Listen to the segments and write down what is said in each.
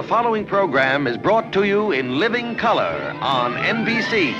the following program is brought to you in living color on NBC.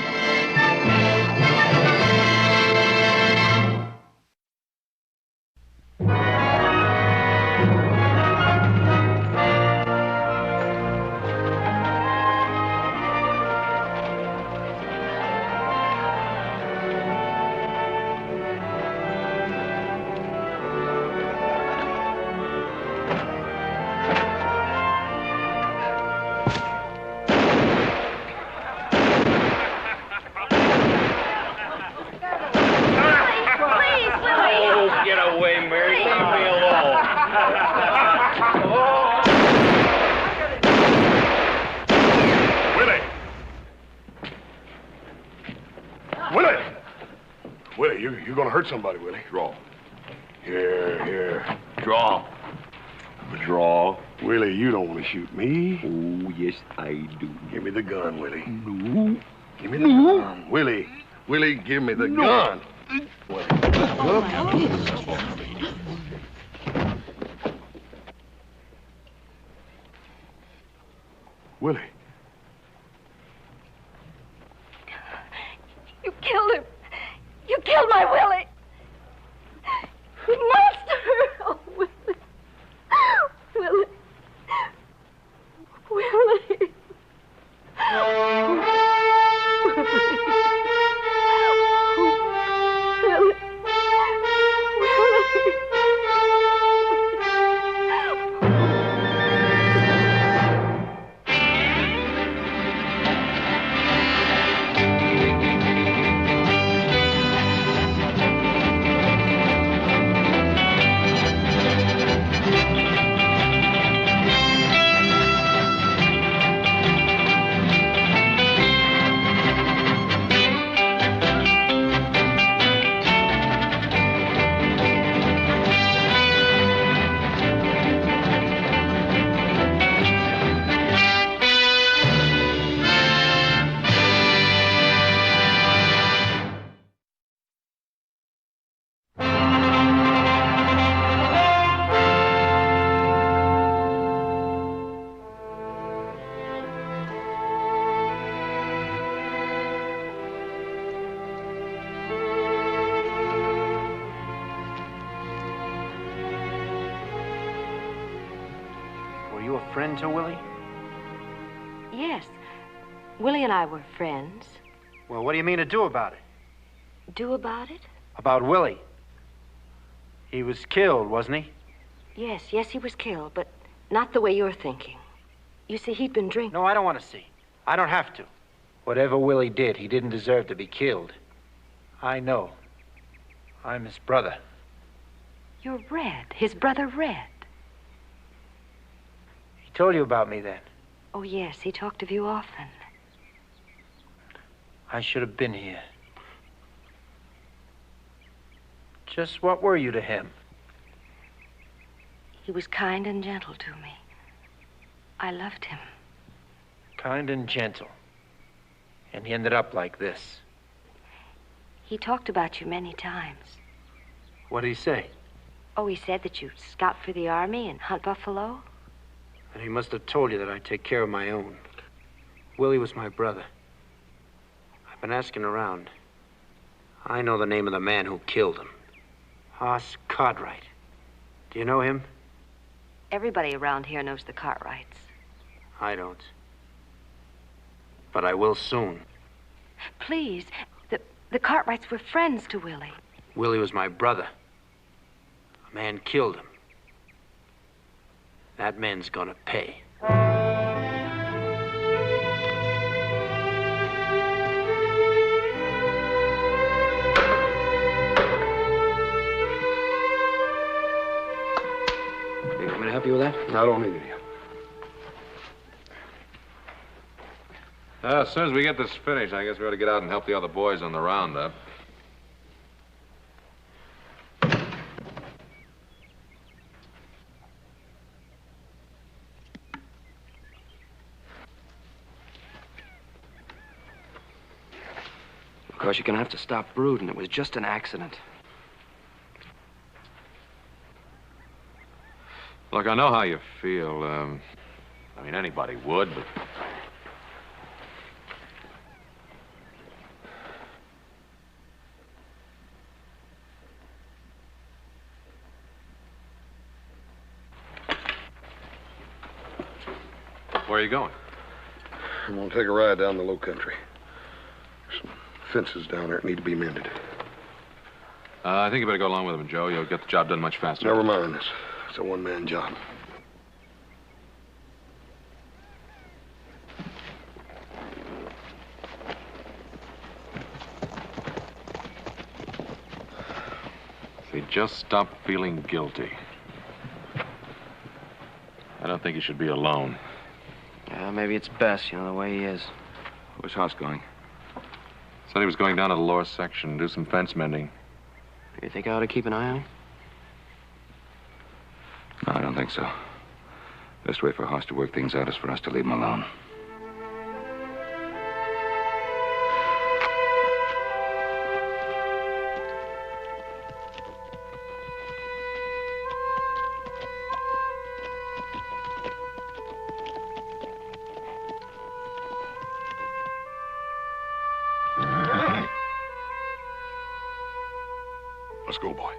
You're gonna hurt somebody, Willie. Draw. Here. Draw. Draw. Willie, you don't want to shoot me. Oh, yes, I do. Give me the gun, Willie. No. Give me the gun. Willie, give me the gun. Willie. Willie. You killed him. You killed my Willie. Monster. Oh, Willie. Willie. Willie. Friend to Willie? Yes. Willie and I were friends. Well, what do you mean to do about it? Do about it? About Willie. He was killed, wasn't he? Yes, he was killed, but not the way you're thinking. You see, he'd been drinking. No, I don't want to see. I don't have to. Whatever Willie did, he didn't deserve to be killed. I know. I'm his brother. You're Red, his brother Red. He told you about me then. Oh, yes, he talked of you often. I should have been here. Just what were you to him? He was kind and gentle to me. I loved him. Kind and gentle. And he ended up like this. He talked about you many times. What did he say? Oh, he said that you'd scout for the army and hunt buffalo. And he must have told you that I'd take care of my own. Willie was my brother. I've been asking around. I know the name of the man who killed him. Hoss Cartwright. Do you know him? Everybody around here knows the Cartwrights. I don't. But I will soon. Please, the Cartwrights were friends to Willie. Willie was my brother. A man killed him. That man's gonna pay. You want me to help you with that? I don't need it. As soon as we get this finished, I guess we ought to get out and help the other boys on the roundup. Of course, you're gonna have to stop brooding. It was just an accident. Look, I know how you feel. I mean, anybody would, but... Where are you going? I'm gonna take a ride down the low country. There's some fences down there that need to be mended. I think you better go along with him, Joe. You'll get the job done much faster. Never mind. It's a one-man job. If he'd just stop feeling guilty. I don't think he should be alone. Yeah, maybe it's best, the way he is. Where's Hoss going? Said he was going down to the lower section, do some fence mending. You think I ought to keep an eye on him? No, I don't think so. Best way for Hoss to work things out is for us to leave him alone. Let's go, boy.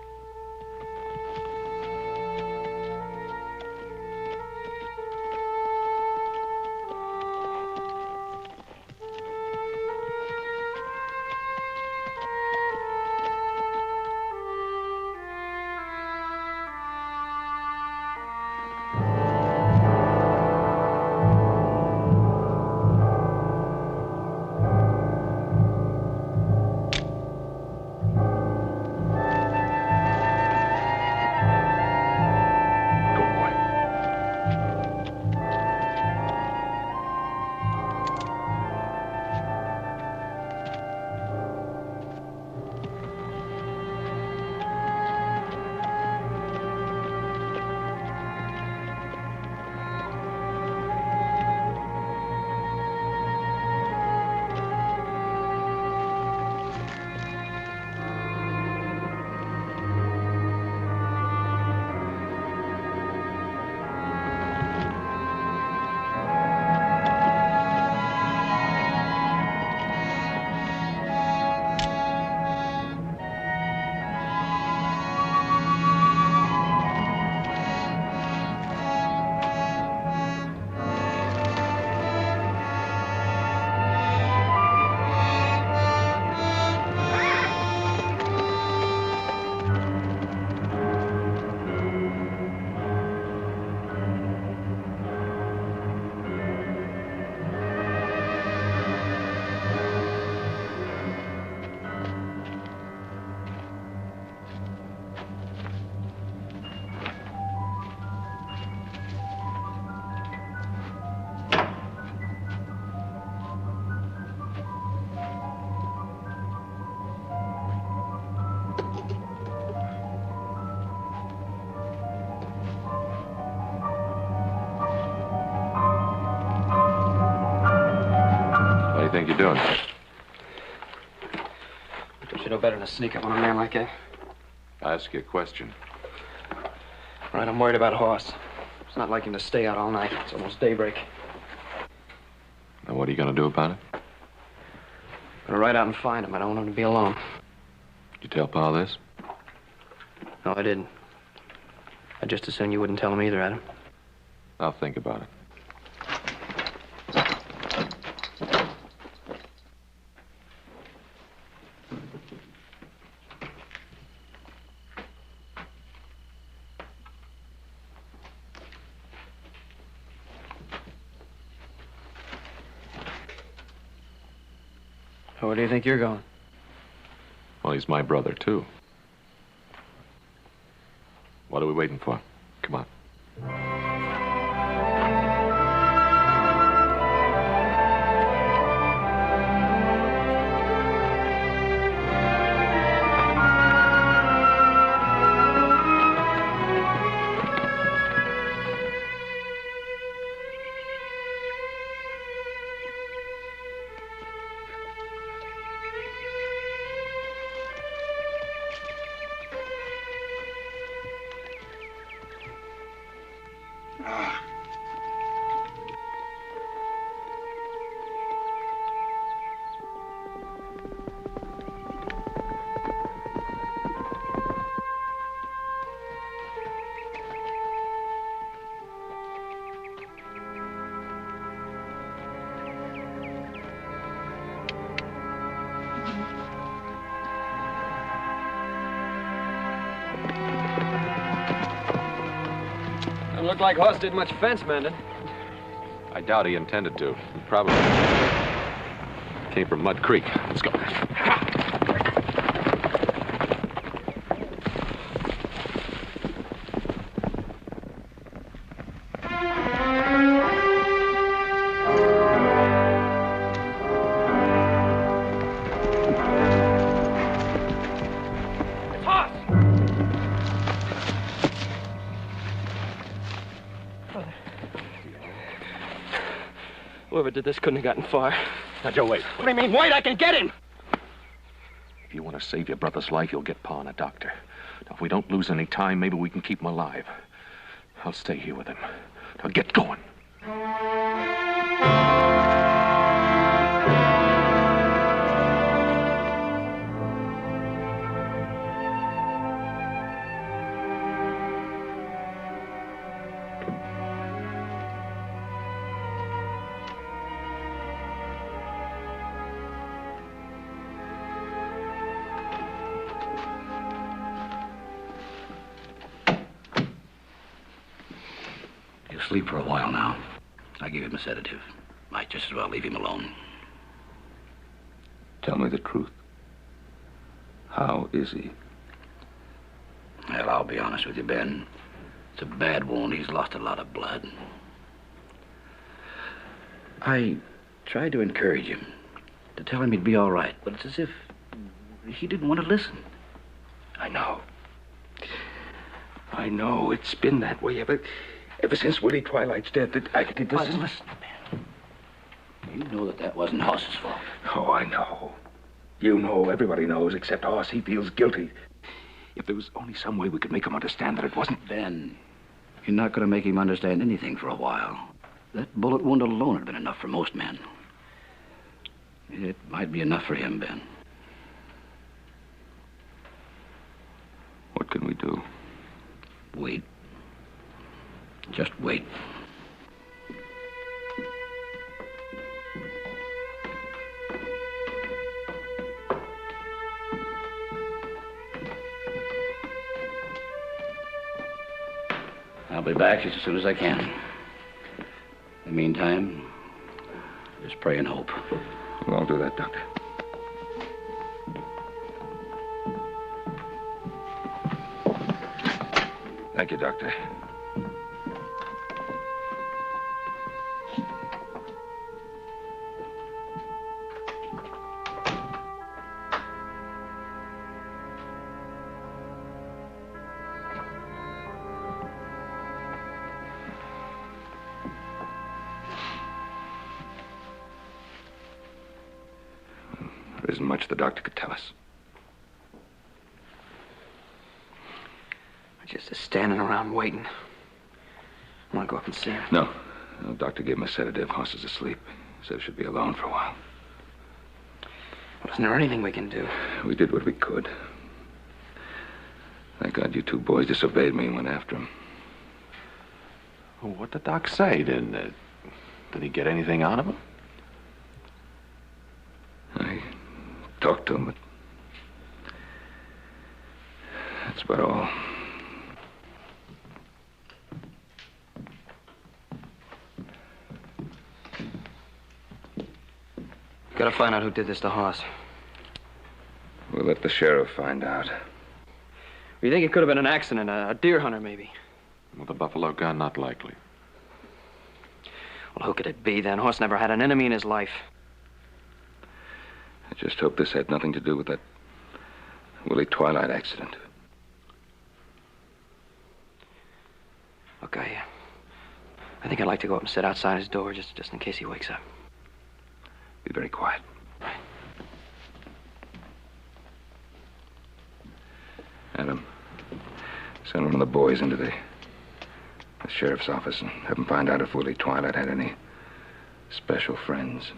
What do you think you're doing? Don't you know better than to sneak up on a man like that? I ask you a question. All right, I'm worried about Hoss. It's not like him to stay out all night. It's almost daybreak. Now, what are you going to do about it? Gonna ride out and find him. I don't want him to be alone. Did you tell Pa this? No, I didn't. I'd just as soon you wouldn't tell him either, Adam. I'll think about it. Where do you think you're going? Well, he's my brother, too. What are we waiting for? Come on. Doesn't look like Hoss did much fence mending. I doubt he intended to. He probably came from Mud Creek. Let's go. Whoever did this couldn't have gotten far. Now, Joe, wait. What do you mean, wait? I can get him! If you want to save your brother's life, you'll get Pa and a doctor. Now, if we don't lose any time, maybe we can keep him alive. I'll stay here with him. Now, get going. He'll sleep for a while now. I gave him a sedative. Might just as well leave him alone. Tell me the truth. How is he? Well, I'll be honest with you, Ben. It's a bad wound. He's lost a lot of blood. I tried to encourage him, to tell him he'd be all right, but it's as if he didn't want to listen. I know. I know. It's been that way ever since Willie Twilight's death. Listen, Ben. You know that wasn't Hoss's fault. Oh, I know. You know, everybody knows, except Hoss. He feels guilty. If there was only some way we could make him understand that it wasn't... Ben, you're not going to make him understand anything for a while. That bullet wound alone would have been enough for most men. It might be enough for him, Ben. What can we do? Wait. Just wait. I'll be back just as soon as I can. In the meantime, just pray and hope. Well, I'll do that, Doctor. Thank you, Doctor. There isn't much the doctor could tell us. Just standing around waiting. I want to go up and see him. No. The doctor gave him a sedative. Hoss is asleep. Said he should be alone for a while. Well, isn't there anything we can do? We did what we could. Thank God you two boys disobeyed me and went after him. Well, what did Doc say? Did he get anything out of him? I talked to him, but that's about all. Gotta find out who did this to Hoss. We'll let the sheriff find out. You think it could have been an accident, a deer hunter, maybe? With a buffalo gun, not likely. Well, who could it be, then? Hoss never had an enemy in his life. I just hope this had nothing to do with that Willie Twilight accident. Okay. I think I'd like to go up and sit outside his door just in case he wakes up. Be very quiet. Adam, send one of the boys into the sheriff's office and have him find out if Willie Twilight had any special friends.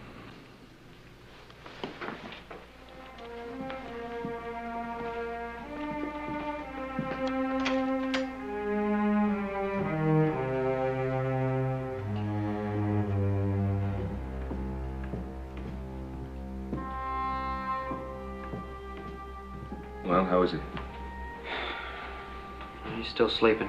Well, how is he? He's still sleeping.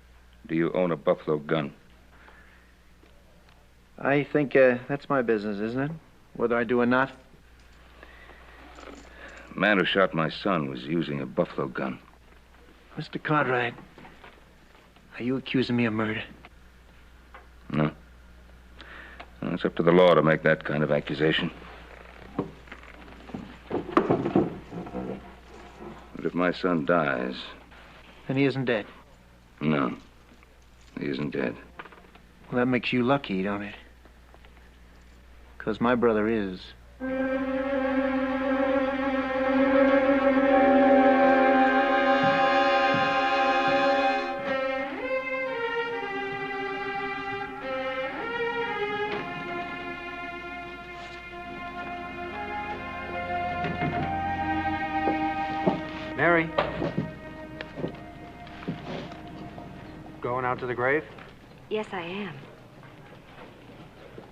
Do you own a buffalo gun? I think that's my business, isn't it? Whether I do or not. The man who shot my son was using a buffalo gun. Mr. Cartwright, are you accusing me of murder? No. Well, it's up to the law to make that kind of accusation. But if my son dies... Then he isn't dead. No. He isn't dead. Well, that makes you lucky, don't it? Because my brother is. Mary. Going out to the grave? Yes, I am.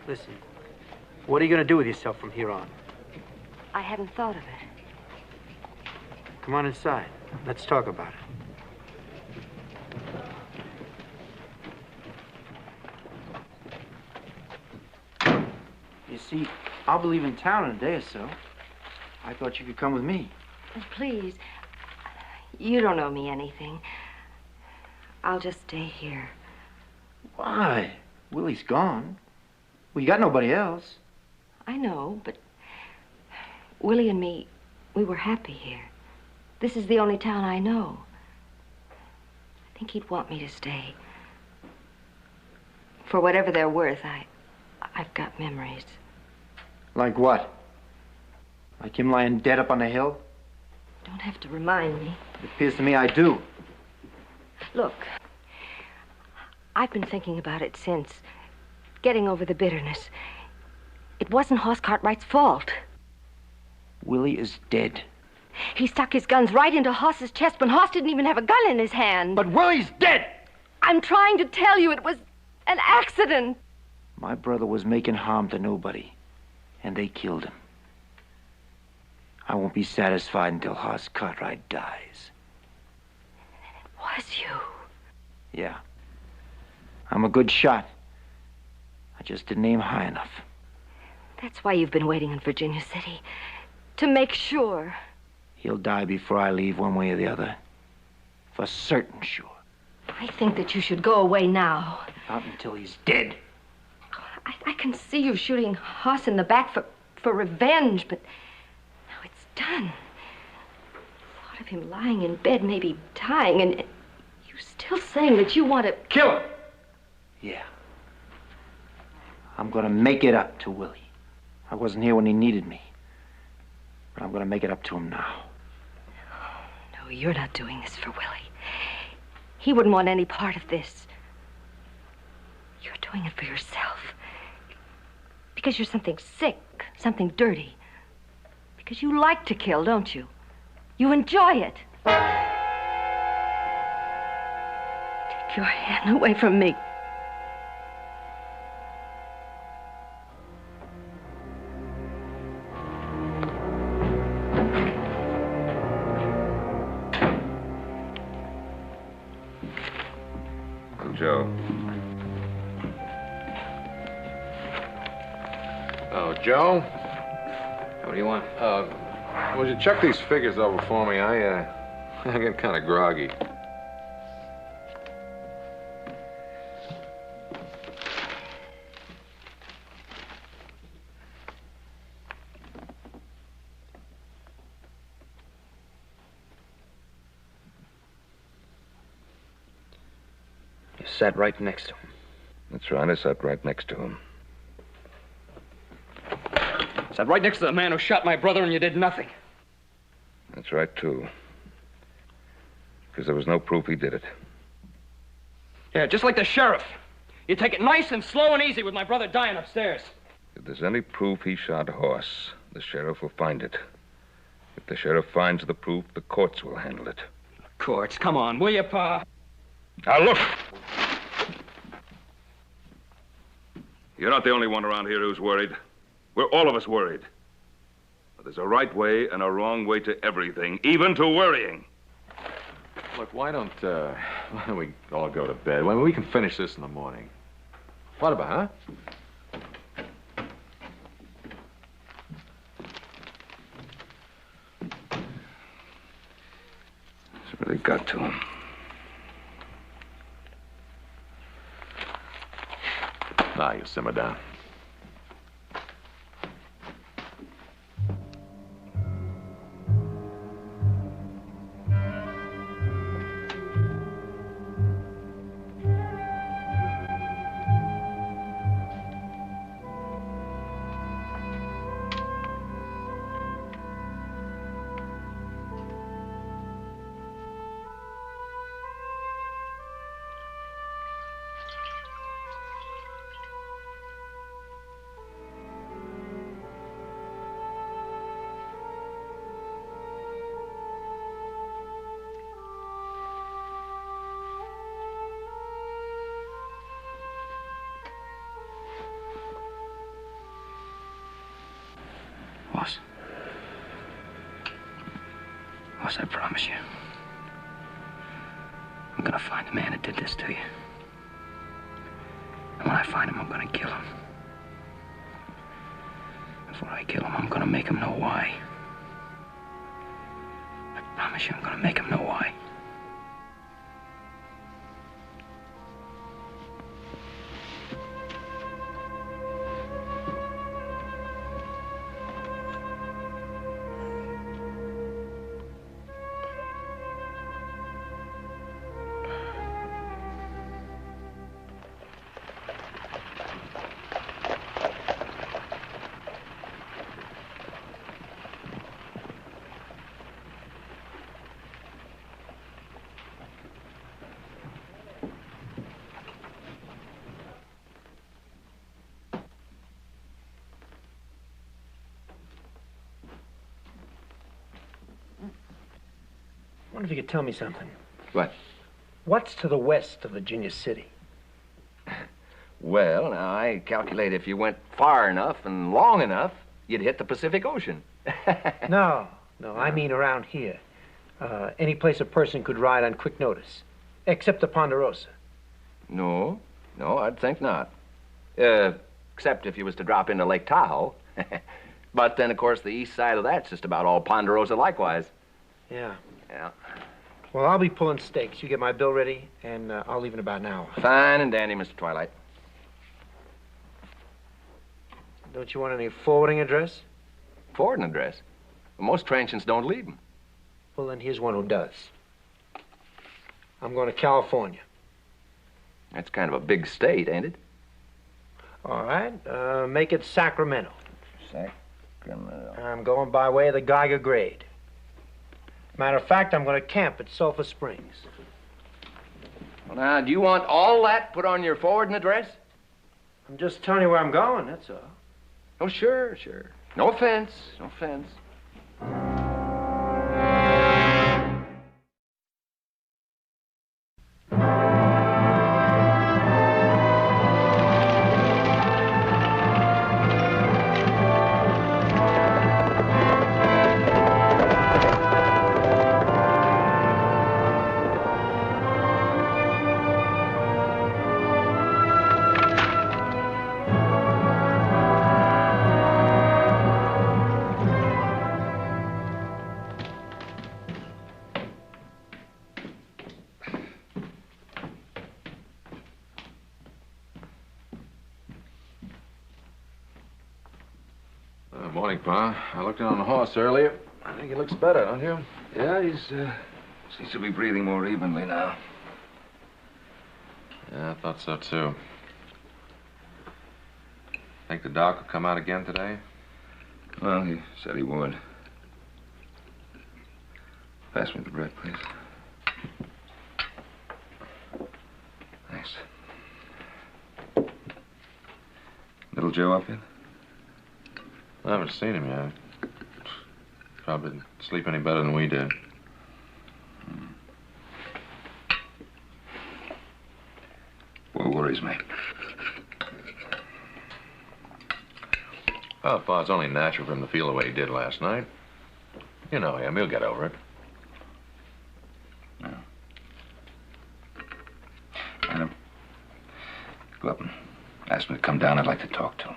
Listen, what are you going to do with yourself from here on? I hadn't thought of it. Come on inside. Let's talk about it. You see, I'll be leaving town in a day or so. I thought you could come with me. Oh, please. You don't owe me anything. I'll just stay here. Why? Willie's gone. Well, you got nobody else. I know, but Willie and me, we were happy here. This is the only town I know. I think he'd want me to stay. For whatever they're worth, I've got memories. Like what? Like him lying dead up on the hill? Don't have to remind me. It appears to me I do. Look, I've been thinking about it since. Getting over the bitterness. It wasn't Hoss Cartwright's fault. Willie is dead. He stuck his guns right into Hoss's chest when Hoss didn't even have a gun in his hand. But Willie's dead! I'm trying to tell you it was an accident. My brother was making harm to nobody, and they killed him. I won't be satisfied until Hoss Cartwright dies. It was you. Yeah. I'm a good shot. I just didn't aim high enough. That's why you've been waiting in Virginia City. To make sure. He'll die before I leave one way or the other. For certain sure. I think that you should go away now. Not until he's dead. I can see you shooting Hoss in the back for revenge, but now it's done. The thought of him lying in bed, maybe dying, and you still saying that you want to... Kill him! Yeah. I'm gonna make it up to Willie. I wasn't here when he needed me. But I'm gonna make it up to him now. No, you're not doing this for Willie. He wouldn't want any part of this. You're doing it for yourself. Because you're something sick, something dirty. Because you like to kill, don't you? You enjoy it. Take your hand away from me. Joe. Oh, Joe? What do you want? Would you check these figures over for me? I get kind of groggy. You sat right next to him. That's right, I sat right next to him. Sat right next to the man who shot my brother and you did nothing. That's right, too. Because there was no proof he did it. Yeah, just like the sheriff. You take it nice and slow and easy with my brother dying upstairs. If there's any proof he shot Hoss, the sheriff will find it. If the sheriff finds the proof, the courts will handle it. Courts, come on, will you, Pa? Now, look! You're not the only one around here who's worried. We're all of us worried. But there's a right way and a wrong way to everything, even to worrying. Look, why don't we all go to bed? Well, we can finish this in the morning. What about, huh? It's really got to him. Now, you simmer down. Boss, I promise you. I'm gonna find the man that did this to you. And when I find him, I'm gonna kill him. Before I kill him, I'm gonna make him know why. I promise you, I'm gonna make him know why. I wonder if you could tell me something. What? What's to the west of Virginia City? Well, now, I calculate if you went far enough and long enough, you'd hit the Pacific Ocean. No, I mean around here. Any place a person could ride on quick notice, except the Ponderosa. No, I'd think not. Except if you was to drop into Lake Tahoe. But then, of course, the east side of that's just about all Ponderosa likewise. Yeah. Yeah. Well, I'll be pulling stakes. You get my bill ready, and I'll leave in about an hour. Fine and dandy, Mr. Twilight. Don't you want any forwarding address? Forwarding address? Well, most transients don't leave them. Well, then here's one who does. I'm going to California. That's kind of a big state, ain't it? All right. Make it Sacramento. Sacramento. I'm going by way of the Geiger Grade. Matter of fact, I'm going to camp at Sulphur Springs. Well, now, do you want all that put on your forwarding address? I'm just telling you where I'm going, that's all. Oh, sure. No offense. Morning, Pa. I looked in on the horse earlier. I think he looks better, don't you? Yeah, he's seems to be breathing more evenly now. Yeah, I thought so, too. Think the doc will come out again today? Well, he said he would. Pass me the bread, please. Thanks. Little Joe up yet? I haven't seen him yet. Probably didn't sleep any better than we did. What worries me? Oh, Pa, it's only natural for him to feel the way he did last night. You know him. He'll get over it. Yeah. Go up and ask him to come down. I'd like to talk to him.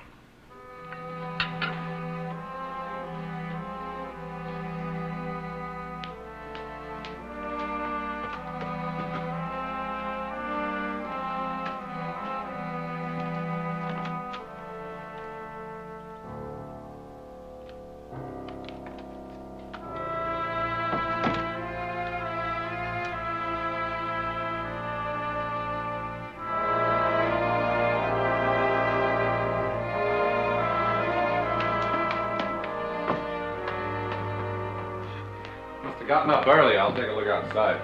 Gotten up early. I'll take a look outside.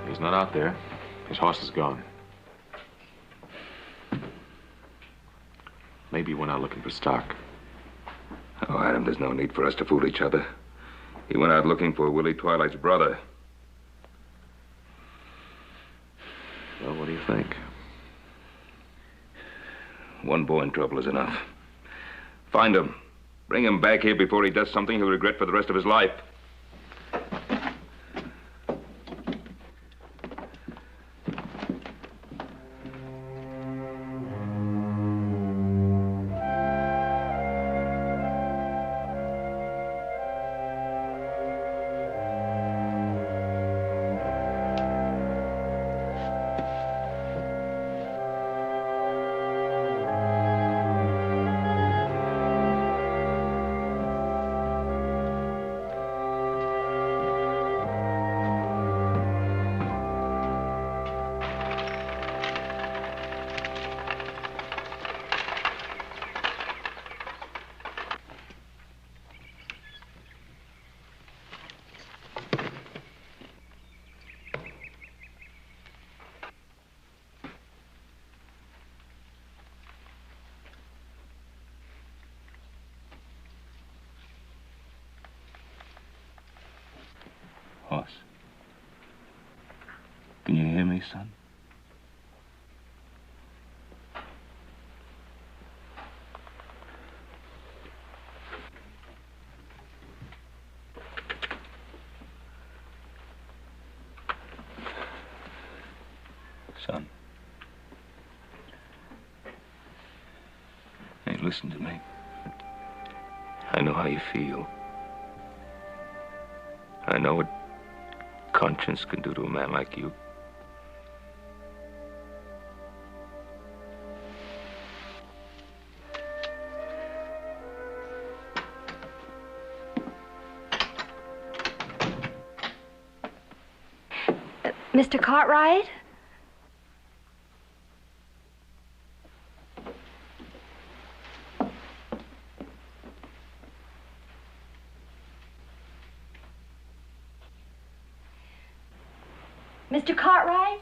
He's not out there. His horse is gone. Maybe he went out looking for stock. Oh, Adam, there's no need for us to fool each other. He went out looking for Willie Twilight's brother. Well, what do you think? One boy in trouble is enough. Find him. Bring him back here before he does something he'll regret for the rest of his life. Horse. Can you hear me, son? Son. Hey, listen to me. I know how you feel. I know what conscience can do to a man like you. Mr. Cartwright? Mr. Cartwright?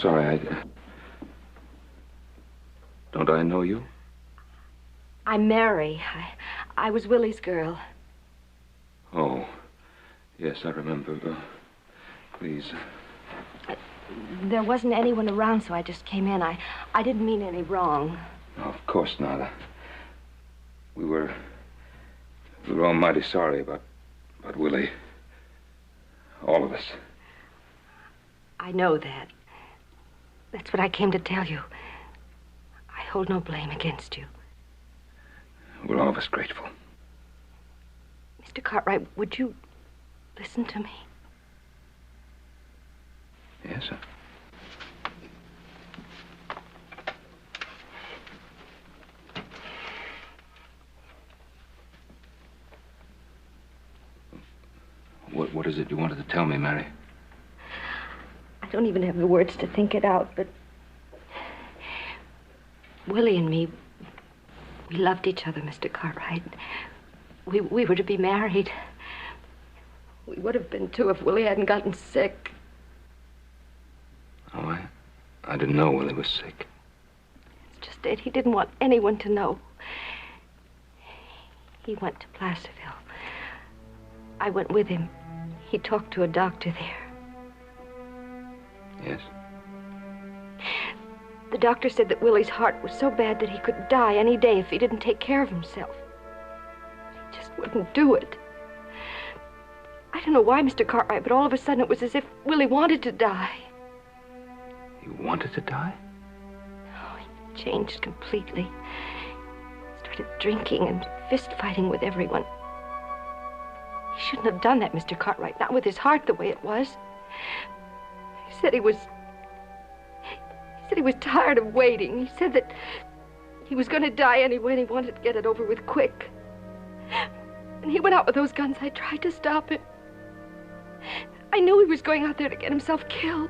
Sorry, Don't I know you? I'm Mary. I was Willie's girl. Oh, yes, I remember. Please. There wasn't anyone around, so I just came in. I didn't mean any wrong. No, of course not. We were all mighty sorry about Willie. All of us. I know that. That's what I came to tell you. I hold no blame against you. We're all of us grateful. Mr. Cartwright, would you listen to me? Yes, sir. What is it you wanted to tell me, Mary? I don't even have the words to think it out, but Willie and me, we loved each other, Mr. Cartwright. We were to be married. We would have been, too, if Willie hadn't gotten sick. Oh, I didn't know Willie was sick. It's just that he didn't want anyone to know. He went to Placerville. I went with him. He talked to a doctor there. Yes? The doctor said that Willie's heart was so bad that he could die any day if he didn't take care of himself. He just wouldn't do it. I don't know why, Mr. Cartwright, but all of a sudden it was as if Willie wanted to die. He wanted to die? Oh, he changed completely. Started drinking and fist-fighting with everyone. He shouldn't have done that, Mr. Cartwright, not with his heart the way it was. He said he was tired of waiting. He said that he was going to die anyway and he wanted to get it over with quick. When he went out with those guns, I tried to stop him. I knew he was going out there to get himself killed.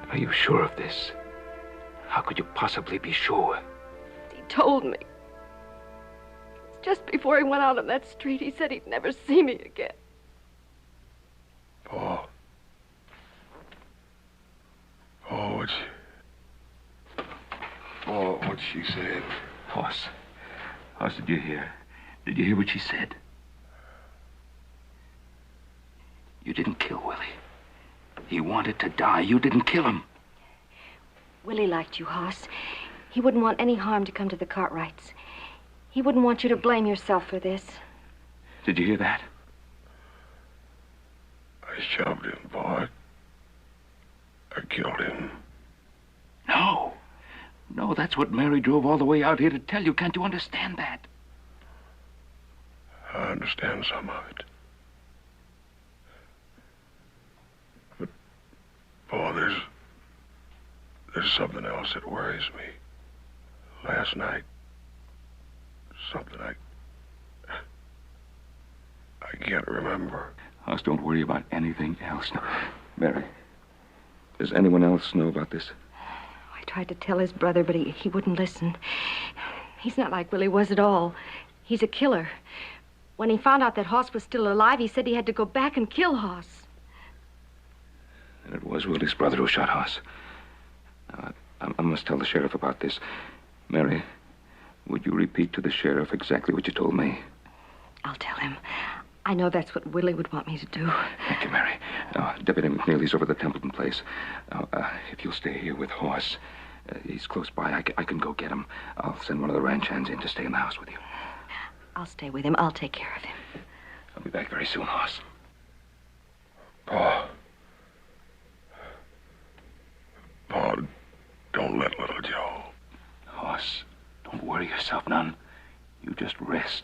Are you sure of this? How could you possibly be sure? He told me. Just before he went out on that street, he said he'd never see me again. Paul. Paul, what she said? Hoss, did you hear? Did you hear what she said? You didn't kill Willie. He wanted to die. You didn't kill him. Willie liked you, Hoss. He wouldn't want any harm to come to the Cartwrights. He wouldn't want you to blame yourself for this. Did you hear that? I shoved him, Paul. I killed him. No. No, that's what Mary drove all the way out here to tell you. Can't you understand that? I understand some of it. But, Paul, there's something else that worries me. Last night, something I can't remember. Hoss, don't worry about anything else. No. Mary, does anyone else know about this? I tried to tell his brother, but he wouldn't listen. He's not like Willie was at all. He's a killer. When he found out that Hoss was still alive, he said he had to go back and kill Hoss. And it was Willie's brother who shot Hoss. Now, I must tell the sheriff about this. Mary, would you repeat to the sheriff exactly what you told me? I'll tell him. I know that's what Willie would want me to do. Thank you, Mary. Deputy McNeely's over at the Templeton place. If you'll stay here with Hoss, he's close by. I can go get him. I'll send one of the ranch hands in to stay in the house with you. I'll stay with him. I'll take care of him. I'll be back very soon, Hoss. Paul, don't let little Joe. Hoss, don't worry yourself none. You just rest.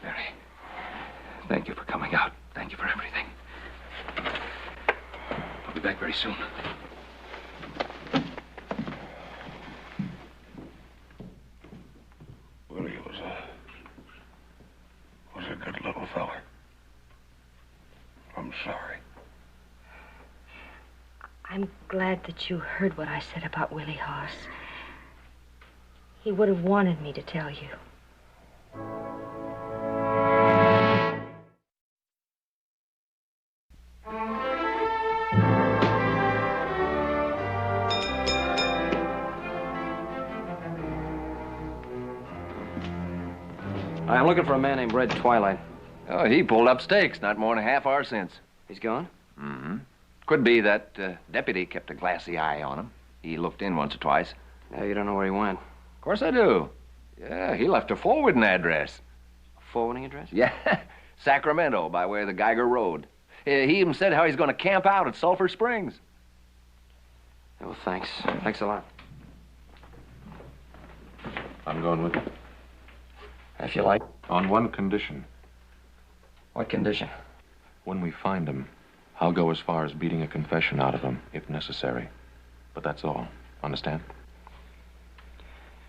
Mary, thank you for coming out. Thank you for everything. I'll be back very soon. Willie was a good little fella. I'm sorry. I'm glad that you heard what I said about Willie, Hoss. He would have wanted me to tell you. I'm looking for a man named Red Twilight. Oh, he pulled up stakes not more than a half hour since. He's gone? Mm-hmm. Could be that deputy kept a glassy eye on him. He looked in once or twice. Yeah, you don't know where he went. Of course I do. Yeah, he left a forwarding address. A forwarding address? Yeah, Sacramento, by way of the Geiger Road. He even said how he's going to camp out at Sulphur Springs. Oh, thanks. Thanks a lot. I'm going with you. If you like. On one condition. What condition? When we find him, I'll go as far as beating a confession out of him, if necessary. But that's all. Understand?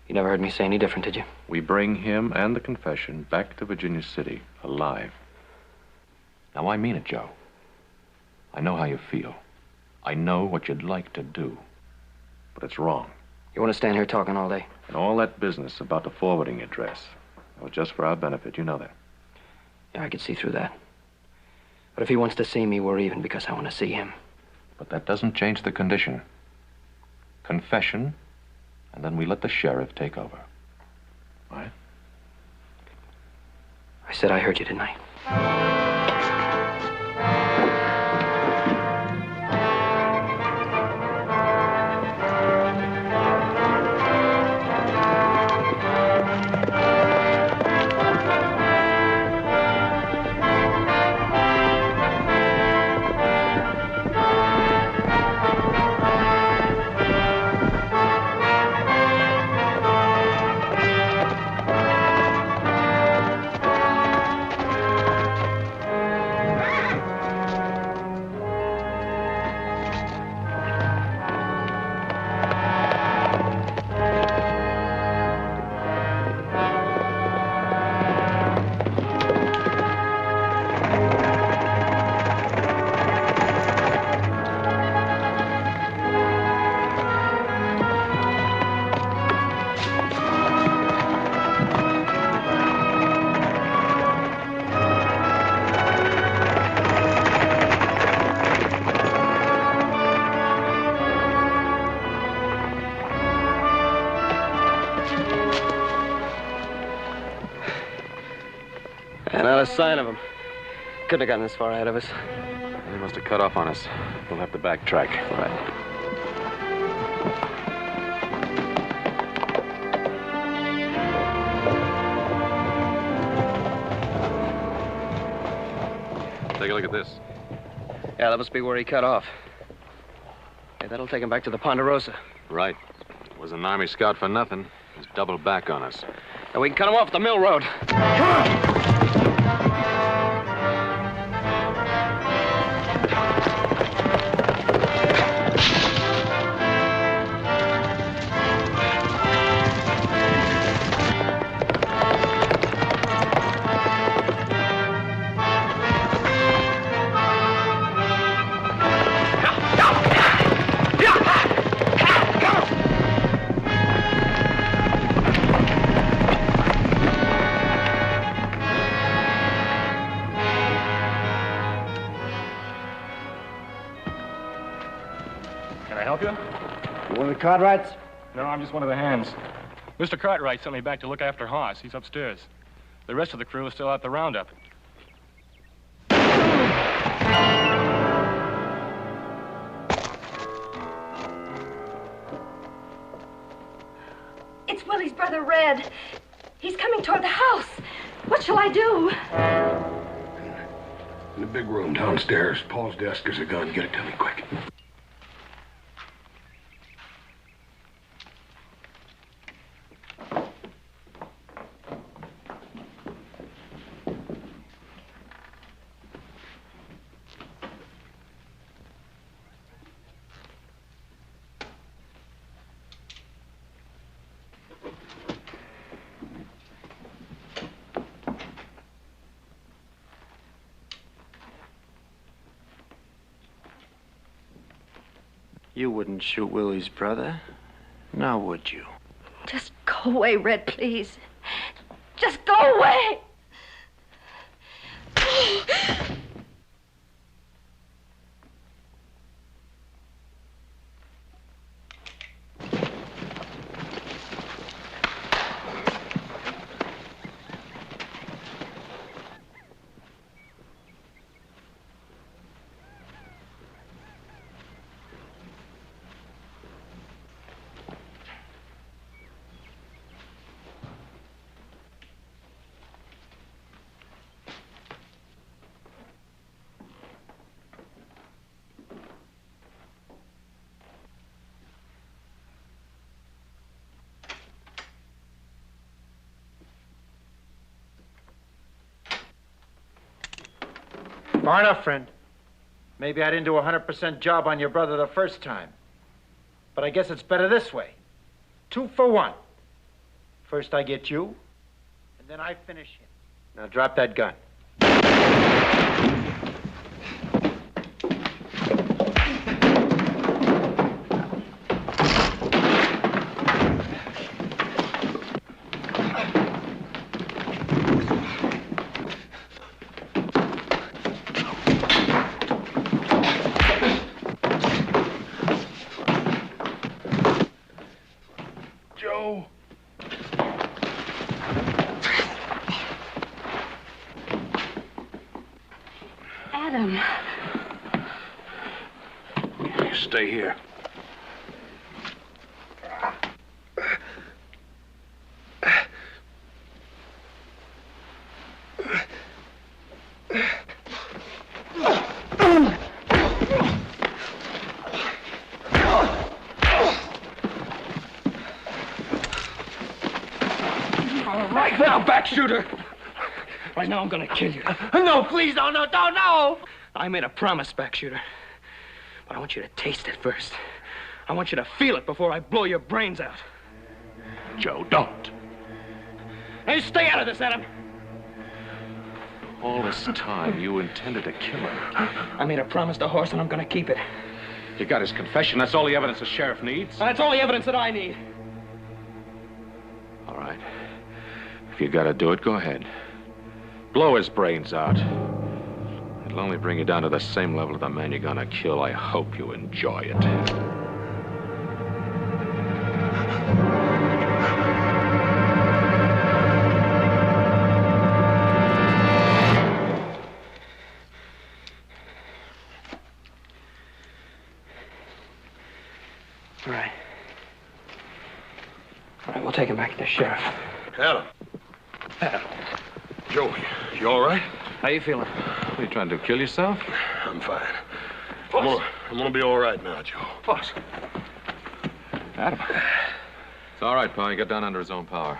You never heard me say any different, did you? We bring him and the confession back to Virginia City, alive. Now, I mean it, Joe. I know how you feel. I know what you'd like to do. But it's wrong. You want to stand here talking all day? And all that business about the forwarding address, that was just for our benefit. You know that. Yeah, I could see through that. But if he wants to see me, we're even because I want to see him. But that doesn't change the condition. Confession, and then we let the sheriff take over. All right? I said I heard you, didn't I? Not a sign of him. Couldn't have gotten this far ahead of us. They must have cut off on us. We'll have to backtrack. All right. Take a look at this. Yeah, that must be where he cut off. Yeah, that'll take him back to the Ponderosa. Right. Was an Army scout for nothing. He's doubled back on us. And we can cut him off the mill road. Come on! Cartwrights? No, I'm just one of the hands. Mr. Cartwright sent me back to look after Hoss. He's upstairs. The rest of the crew is still out the roundup. It's Willie's brother, Red. He's coming toward the house. What shall I do? In the big room downstairs. Paul's desk is a gun. Get it to me quick. You wouldn't shoot Willie's brother, now would you? Just go away, Red, please. Just go away. Far enough, friend. Maybe I didn't do a 100% job on your brother the first time. But I guess it's better this way. 2 for 1. First I get you, and then I finish him. Now drop that gun. Joe. Adam. You stay here. Right now, back shooter. Right now, I'm gonna kill you. No, please, no. I made a promise, back shooter. But I want you to taste it first. I want you to feel it before I blow your brains out. Joe, don't. Now, you stay out of this, Adam. All this time, you intended to kill him. I made a promise to Horse, and I'm gonna keep it. You got his confession. That's all the evidence the sheriff needs. That's all the evidence that I need. All right. If you gotta do it, go ahead. Blow his brains out. It'll only bring you down to the same level of the man you're gonna kill. I hope you enjoy it. All right. All right, we'll take him back to the sheriff. Adam. Joe, you all right? How you feeling? What, are you trying to kill yourself? I'm fine. I'm gonna be all right now, Joe. Boss. Adam. It's all right, pal. He got down under his own power.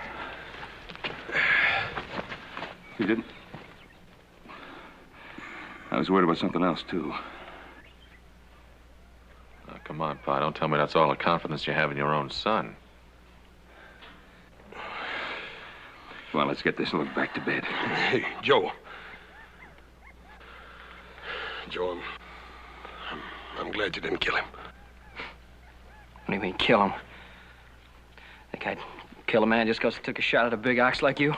You didn't? I was worried about something else, too. Oh, come on, Pa. Don't tell me that's all the confidence you have in your own son. Well, let's get this and look back to bed. Hey, Joe. Joe, I'm glad you didn't kill him. What do you mean, kill him? Think I'd kill a man just because he took a shot at a big ox like you?